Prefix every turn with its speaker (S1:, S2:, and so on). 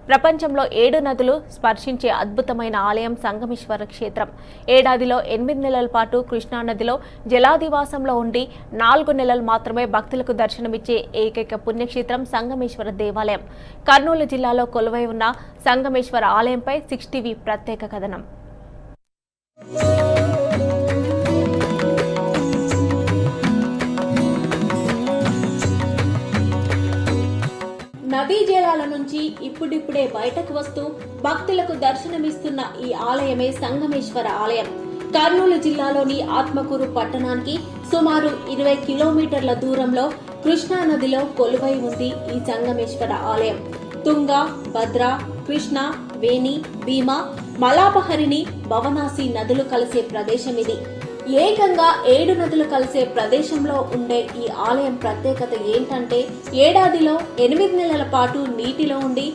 S1: ప్రపంచంలో 7 నదులు స్పర్శించే అద్భుతమైన ఆలయం సంగమేశ్వర క్షేత్రం. ఏడాదిలో 8 నెలల పాటు కృష్ణానదిలో జలాదివాసంలో ఉండి 4 నెలలు మాత్రమే భక్తులకు దర్శనమిచ్చే ఏకైక పుణ్యక్షేత్రం సంగమేశ్వర దేవాలయం. కర్నూలు జిల్లాలో కొలువై ఉన్న సంగమేశ్వర ఆలయంపై 6 టీవీ ప్రత్యేక కథనం.
S2: నదీ జలాల నుంచి ఇప్పుడిప్పుడే బయటకు వస్తూ భక్తులకు దర్శనమిస్తున్న ఈ ఆలయమే సంగమేశ్వర ఆలయం. కర్నూలు జిల్లాలోని ఆత్మకూరు పట్టణానికి సుమారు 20 కిలోమీటర్ల దూరంలో కృష్ణా నదిలో కొలువై ఉంది ఈ సంగమేశ్వర ఆలయం. తుంగ, భద్ర, కృష్ణ, వేణి, భీమా, మలాపహరిణి, భవనాసి నదులు కలిసే ప్రదేశం ఇది. ఏకంగా 7 నదులు కలిసే ప్రదేశంలో ఉండే ఈ ఆలయం ప్రత్యేకత ఏంటంటే ఏడాదిలో 8 నెలల పాటు నీటిలో ఉండి